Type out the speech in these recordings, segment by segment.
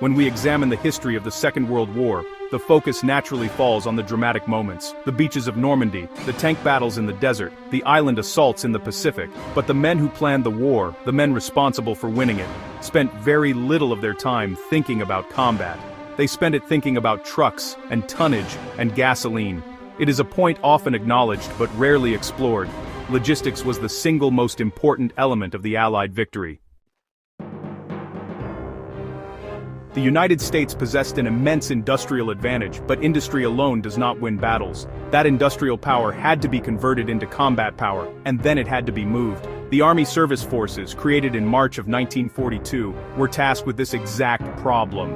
When we examine the history of the Second World War, the focus naturally falls on the dramatic moments, the beaches of Normandy, the tank battles in the desert, the island assaults in the Pacific. But the men who planned the war, the men responsible for winning it, spent very little of their time thinking about combat. They spent it thinking about trucks, and tonnage, and gasoline. It is a point often acknowledged but rarely explored. Logistics was the single most important element of the Allied victory. The United States possessed an immense industrial advantage, but industry alone does not win battles. That industrial power had to be converted into combat power, and then it had to be moved. The Army Service Forces, created in March of 1942, were tasked with this exact problem.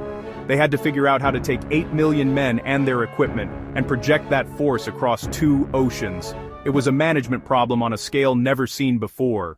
They had to figure out how to take 8 million men and their equipment, and project that force across 2 oceans. It was a management problem on a scale never seen before.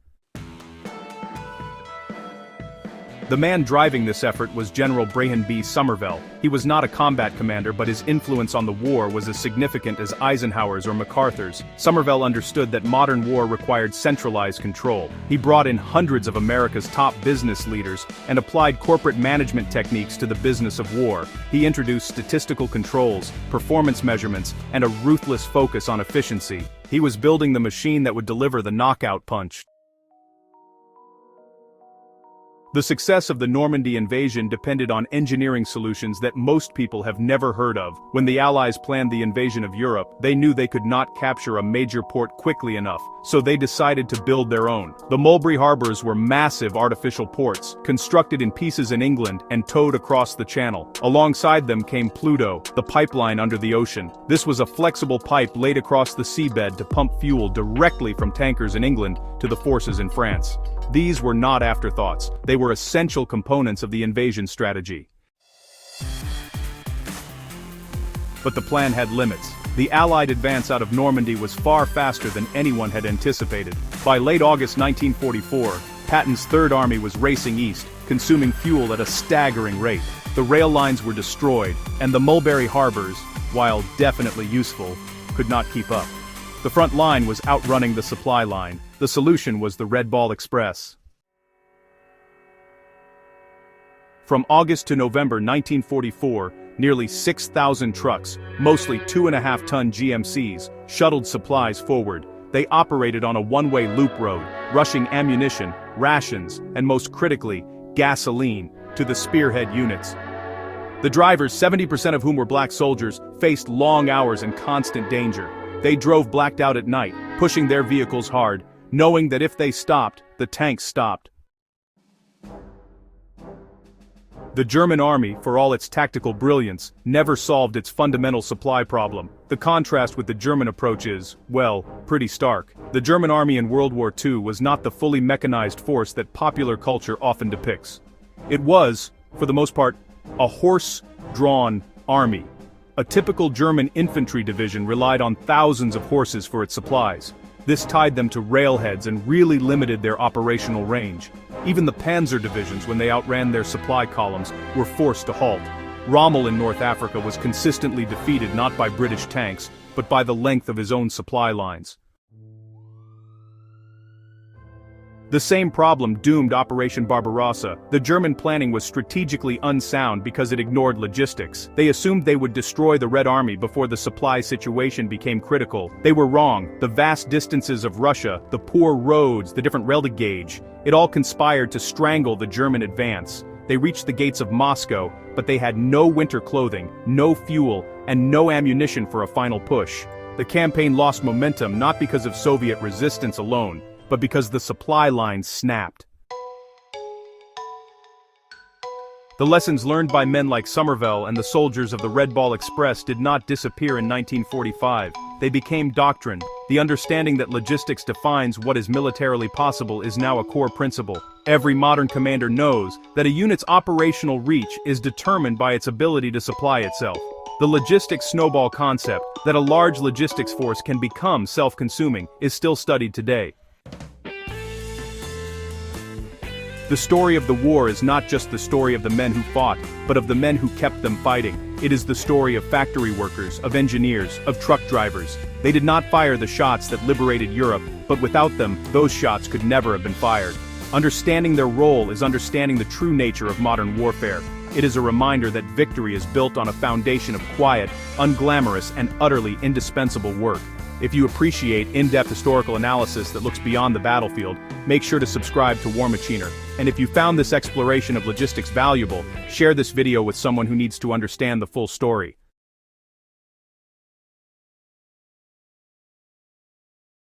The man driving this effort was General Brehon B. Somervell. He was not a combat commander, but his influence on the war was as significant as Eisenhower's or MacArthur's. Somervell understood that modern war required centralized control. He brought in hundreds of America's top business leaders and applied corporate management techniques to the business of war. He introduced statistical controls, performance measurements, and a ruthless focus on efficiency. He was building the machine that would deliver the knockout punch. The success of the Normandy invasion depended on engineering solutions that most people have never heard of. When the Allies planned the invasion of Europe, they knew they could not capture a major port quickly enough, so they decided to build their own. The Mulberry harbors were massive artificial ports, constructed in pieces in England and towed across the Channel. Alongside them came Pluto, the pipeline under the ocean. This was a flexible pipe laid across the seabed to pump fuel directly from tankers in England to the forces in France. These were not afterthoughts, they were essential components of the invasion strategy. But the plan had limits. The Allied advance out of Normandy was far faster than anyone had anticipated. By late August 1944, Patton's Third Army was racing east, consuming fuel at a staggering rate. The rail lines were destroyed, and the Mulberry harbors, while definitely useful, could not keep up. The front line was outrunning the supply line. The solution was the Red Ball Express. From August to November 1944, nearly 6,000 trucks, mostly 2.5-ton GMCs, shuttled supplies forward. They operated on a one-way loop road, rushing ammunition, rations, and most critically, gasoline, to the spearhead units. The drivers, 70% of whom were black soldiers, faced long hours and constant danger. They drove blacked out at night, pushing their vehicles hard, knowing that if they stopped, the tanks stopped. The German army, for all its tactical brilliance, never solved its fundamental supply problem. The contrast with the German approach is, well, pretty stark. The German army in World War II was not the fully mechanized force that popular culture often depicts. It was, for the most part, a horse-drawn army. A typical German infantry division relied on thousands of horses for its supplies. This tied them to railheads and really limited their operational range. Even the panzer divisions, when they outran their supply columns, were forced to halt. Rommel in North Africa was consistently defeated not by British tanks, but by the length of his own supply lines. The same problem doomed Operation Barbarossa. The German planning was strategically unsound because it ignored logistics. They assumed they would destroy the Red Army before the supply situation became critical. They were wrong. The vast distances of Russia, the poor roads, the different railway gauge, it all conspired to strangle the German advance. They reached the gates of Moscow, but they had no winter clothing, no fuel, and no ammunition for a final push. The campaign lost momentum not because of Soviet resistance alone, but because the supply lines snapped. The lessons learned by men like Somervell and the soldiers of the Red Ball Express did not disappear in 1945. They became doctrine. The understanding that logistics defines what is militarily possible is now a core principle. Every modern commander knows that a unit's operational reach is determined by its ability to supply itself. The logistics snowball concept, that a large logistics force can become self-consuming, is still studied today. The story of the war is not just the story of the men who fought, but of the men who kept them fighting. It is the story of factory workers, of engineers, of truck drivers. They did not fire the shots that liberated Europe, but without them, those shots could never have been fired. Understanding their role is understanding the true nature of modern warfare. it is a reminder that victory is built on a foundation of quiet, unglamorous, and utterly indispensable work. If you appreciate in-depth historical analysis that looks beyond the battlefield, make sure to subscribe to War Machiner. And if you found this exploration of logistics valuable, share this video with someone who needs to understand the full story.